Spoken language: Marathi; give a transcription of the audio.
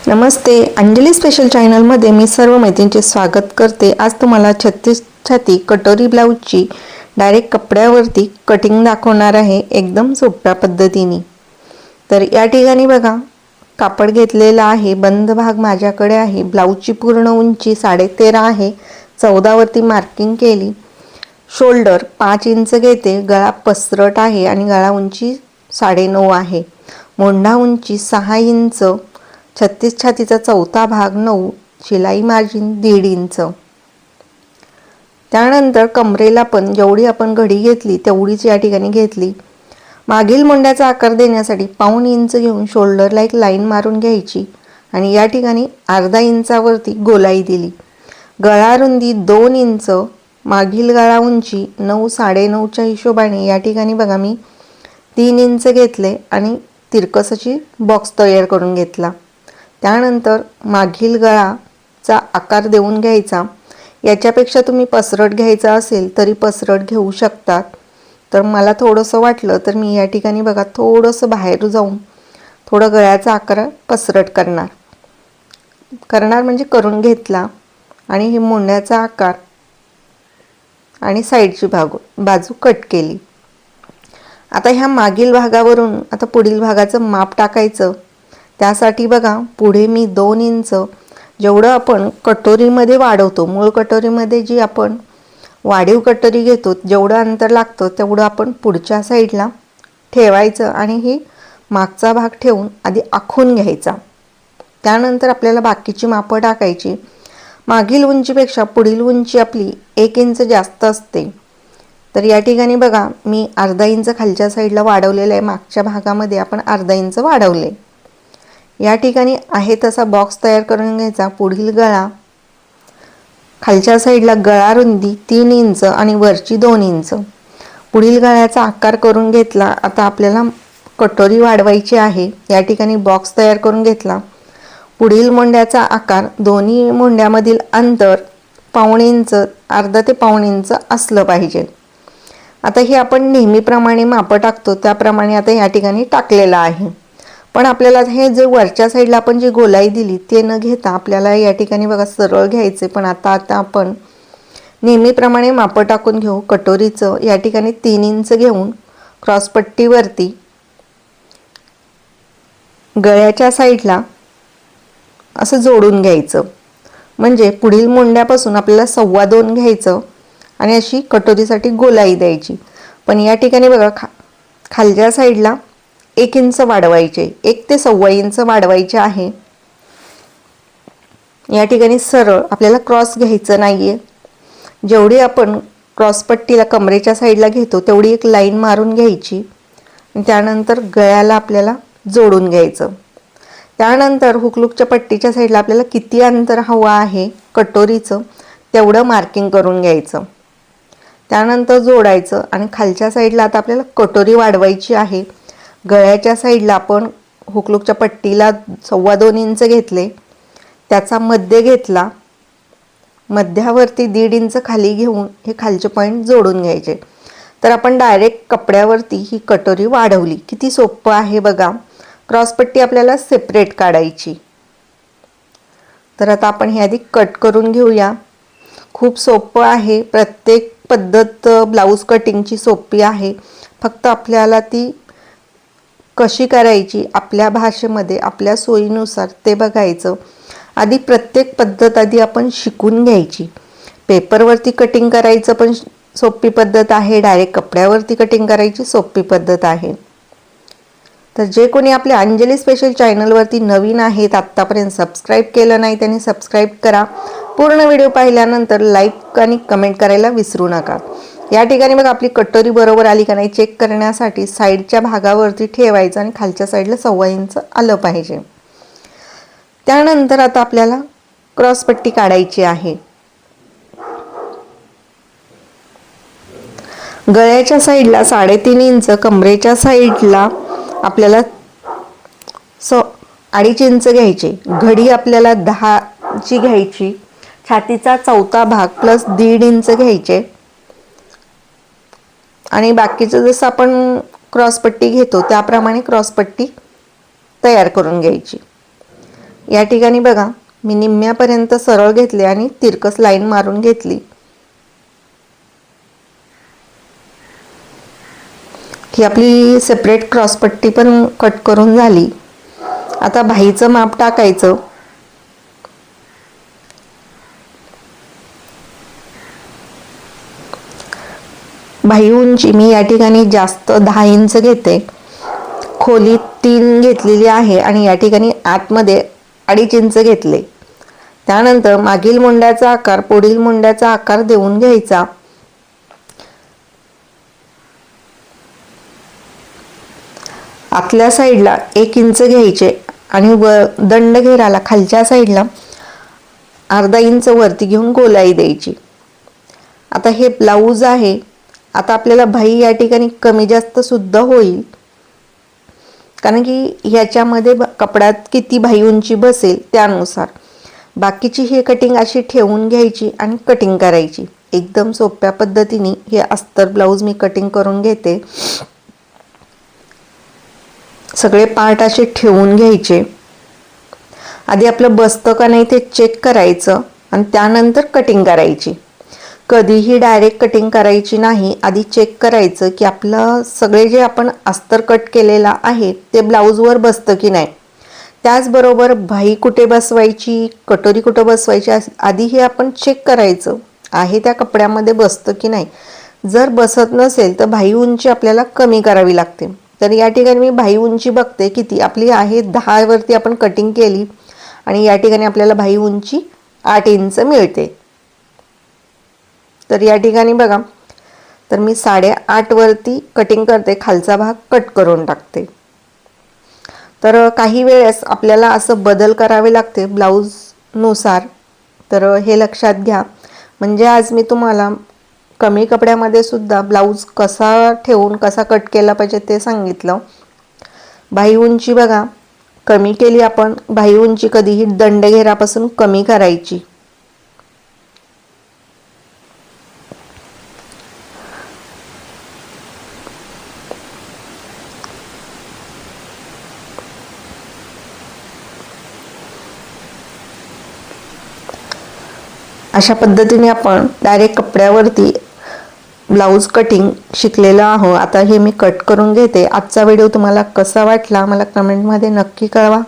नमस्ते, अंजली स्पेशल चॅनलमध्ये मी सर्व मैत्रिणींचे स्वागत करते। आज तुम्हाला 36 छाती कटोरी ब्लाऊजची डायरेक्ट कपड्यावरती कटिंग दाखवणार आहे, एकदम सोप्या पद्धतीने। तर या ठिकाणी बघा, कापड घेतलेला आहे, बंद भाग माझ्याकडे आहे। ब्लाऊजची पूर्ण उंची 13.5 आहे, 14 वरती मार्किंग केली। शोल्डर 5 इंच घेते, गळा पसरट आहे आणि गळा उंची 9.5 आहे। मोंढा उंची 6 इंच, 36 छातीचा चौथा भाग 9, शिलाई मार्जिन 1.5 इंच। त्यानंतर कमरेला पण जेवढी आपण घडी घेतली तेवढीच या ठिकाणी घेतली। मागील मोंढ्याचा आकार देण्यासाठी 1.5 इंच घेऊन शोल्डरला एक लाईन मारून घ्यायची आणि या ठिकाणी अर्धा इंचावरती गोलाई दिली। गळा रुंदी 2 इंच, मागील गळा उंची 9, 9.5च्या हिशोबाने या ठिकाणी बघा मी 3 इंच घेतले आणि तिरकस अशी बॉक्स तयार करून घेतला। त्यानंतर मागील गळाचा आकार देऊन घ्यायचा। याच्यापेक्षा तुम्ही पसरट घ्यायचा असेल तरी पसरट घेऊ शकतात। तर मला थोडंसं वाटलं तर मी या ठिकाणी बघा थोडंसं बाहेर जाऊन थोडं गळ्याचा आकार पसरट करणार म्हणजे करून घेतला आणि हे मोंढ्याचा आकार आणि साईडची बाजू कट केली। आता ह्या मागील भागावरून आता पुढील भागाचं माप टाकायचं। त्यासाठी बघा पुढे मी 2 इंच जेवढं आपण कटोरीमध्ये वाढवतो, मूळ कटोरीमध्ये जी आपण वाढीव कटोरी घेतो जेवढं अंतर लागतं तेवढं आपण पुढच्या साईडला ठेवायचं आणि ही मागचा भाग ठेवून आधी आखून घ्यायचा। त्यानंतर आपल्याला बाकीची मापं टाकायची। मागील उंचीपेक्षा पुढील उंची आपली 1 इंच जास्त असते। तर या ठिकाणी बघा मी अर्धा इंच खालच्या साईडला वाढवलेलं आहे, मागच्या भागामध्ये आपण अर्धा इंच वाढवले। या ठिकाणी आहे तसा बॉक्स तयार करून घ्यायचा। पुढील गळा खालच्या साईडला गळा रुंदी 3 इंच आणि वरची 2 इंच। पुढील गळ्याचा आकार करून घेतला। आता आपल्याला कटोरी वाढवायची आहे, या ठिकाणी बॉक्स तयार करून घेतला। पुढील मोंढ्याचा आकार, दोन्ही मोंढ्यामधील अंतर 1.5 इंच, अर्धा ते 1.5 इंच असलं पाहिजे। आता हे आपण नेहमीप्रमाणे मापं टाकतो त्याप्रमाणे आता या ठिकाणी टाकलेलं आहे। पण आपल्याला हे जे वरच्या साईडला आपण जी गोलाई दिली ते न घेता आपल्याला या ठिकाणी बघा सरळ घ्यायचे। पण आता आपण नेहमीप्रमाणे मापं टाकून घेऊ। कटोरीचं या ठिकाणी 3 इंच घेऊन क्रॉसपट्टीवरती गळ्याच्या साईडला असं जोडून घ्यायचं। म्हणजे पुढील मोंढ्यापासून आपल्याला 2.25 घ्यायचं आणि अशी कटोरीसाठी गोलाई द्यायची। पण या ठिकाणी बघा खालच्या साईडला 1 इंच वाढवायचे, 1 ते 2.25 इंच वाढवायचे आहे। या ठिकाणी सरळ आपल्याला क्रॉस घ्यायचं नाहीये। जेवढी आपण क्रॉसपट्टीला कमरेच्या साईडला घेतो तेवढी एक लाईन मारून घ्यायची आणि त्यानंतर गळ्याला आपल्याला जोडून घ्यायचं। त्यानंतर हुकलूकच्या पट्टीच्या साईडला आपल्याला किती अंतर हवं आहे कटोरीचं तेवढं मार्किंग करून घ्यायचं। त्यानंतर जोडायचं आणि खालच्या साईडला आता आपल्याला कटोरी वाढवायची आहे। गळ्याच्या साईडला आपण हुकलूकच्या पट्टीला 2.25 इंच घेतले, त्याचा मध्य घेतला, मध्यावरती 1.5 इंच खाली घेऊन हे खालचे पॉईंट जोडून घ्यायचे। तर आपण डायरेक्ट कपड्यावरती ही कटोरी वाढवली। किती सोपं आहे बघा। क्रॉसपट्टी आपल्याला सेपरेट काढायची। तर आता आपण हे आधी कट करून घेऊया। खूप सोपं आहे, प्रत्येक पद्धत ब्लाऊज कटिंगची सोपी आहे, फक्त आपल्याला ती कशी करायची आपल्या भाषेमध्ये आपल्या सोयीनुसार ते बघायचं। आधी प्रत्येक पद्धत आधी आपण शिकून घ्यायची। पेपरवरती कटिंग करायचं पण सोपी पद्धत आहे, डायरेक्ट कपड्यावरती कटिंग करायची सोपी पद्धत आहे। तर जे कोणी आपल्या अंजली स्पेशल चॅनलवरती नवीन आहेत, आत्तापर्यंत सबस्क्राईब केलं नाही त्यांनी सबस्क्राईब करा। पूर्ण व्हिडिओ पाहिल्यानंतर लाईक आणि कमेंट करायला विसरू नका। या ठिकाणी बघा आपली कटोरी बरोबर आली का नाही चेक करण्यासाठी साईडच्या भागावरती ठेवायचं आणि खालच्या साईडला 2.25 इंच आलं पाहिजे। त्यानंतर आता आपल्याला क्रॉसपट्टी काढायची आहे। गळ्याच्या साईडला 3.5 इंच, कमरेच्या साईडला आपल्याला 2.5 इंच घ्यायचे। घडी आपल्याला 10ची घ्यायची। छातीचा चौथा भाग प्लस 1.5 इंच घ्यायचे आणि बाकीचं जसं आपण क्रॉसपट्टी घेतो त्याप्रमाणे क्रॉसपट्टी तयार करून घ्यायची। या ठिकाणी बघा मी निम्म्यापर्यंत सरळ घेतले आणि तिरकस लाईन मारून घेतली ही आपली सेपरेट क्रॉसपट्टी पण कट करून झाली. आता भाईचं माप टाकायचं. भाई उंची मी या ठिकाणी जास्त 10 इंच घेते. खोली 3 घेतलेली आहे आणि या ठिकाणी आतमध्ये 2.5 इंच घेतले. त्यानंतर मागील मुंड्याचा आकार पुढील मुंड्याचा आकार देऊन घ्यायचा. आतल्या साईडला 1 इंच घ्यायचे आणि दंड घेराला खालच्या साईडला अर्धा इंच वरती घेऊन गोलाई द्यायची. आता हे ब्लाऊज आहे. आता आपल्याला भाई या ठिकाणी कमी जास्त सुद्धा होईल, कारण की ह्याच्यामध्ये कपड्यात किती भाई उंची बसेल त्यानुसार. बाकीची ही कटिंग अशी ठेवून घ्यायची आणि कटिंग करायची. एकदम सोप्या पद्धतीने हे अस्तर ब्लाऊज मी कटिंग करून घेते. सगळे पार्ट असे ठेवून घ्यायचे. आधी आपलं बसतं का नाही ते चेक करायचं आणि त्यानंतर कटिंग करायची. कधीही डायरेक्ट कटिंग करायची नाही. आधी चेक करायचं की आपलं सगळे जे आपण अस्तर कट केलेला आहे ते ब्लाऊजवर बसतं की नाही. त्याचबरोबर भाई कुठे बसवायची, कटोरी कुठं बसवायची, आधी हे आपण चेक करायचं आहे त्या कपड्यामध्ये बसतं की नाही. जर बसत नसेल तर भाई उंची आपल्याला कमी करावी लागते. तर या ठिकाणी मी भाई उंची बघते किती आपली आहे. 10 वरती आपण कटिंग केली आणि या ठिकाणी आपल्याला भाई उंची 8 इंच मिळते. तर या ठिकाणी बघा, तर मी 8.5 वरती कटिंग करते, खालचा भाग कट करून टाकते. तर काही वेळेस आपल्याला असं बदल करावे लागते ब्लाऊजनुसार, तर हे लक्षात घ्या. म्हणजे आज मी तुम्हाला कमी कपड्यामध्ये सुद्धा ब्लाऊज कसा ठेवून कसा कट केला पाहिजे ते सांगितलं. भाई उंची बघा कमी केली आपण. भाई उंची कधीही दंड घेरापासून कमी करायची. अशा पद्धतीने आपण डायरेक्ट कपड्यावरती ब्लाऊज कटिंग शिकलेलं आहोत. आता हे मी कट करून घेते. आजचा व्हिडिओ तुम्हाला कसा वाटला मला कमेंटमध्ये नक्की कळवा.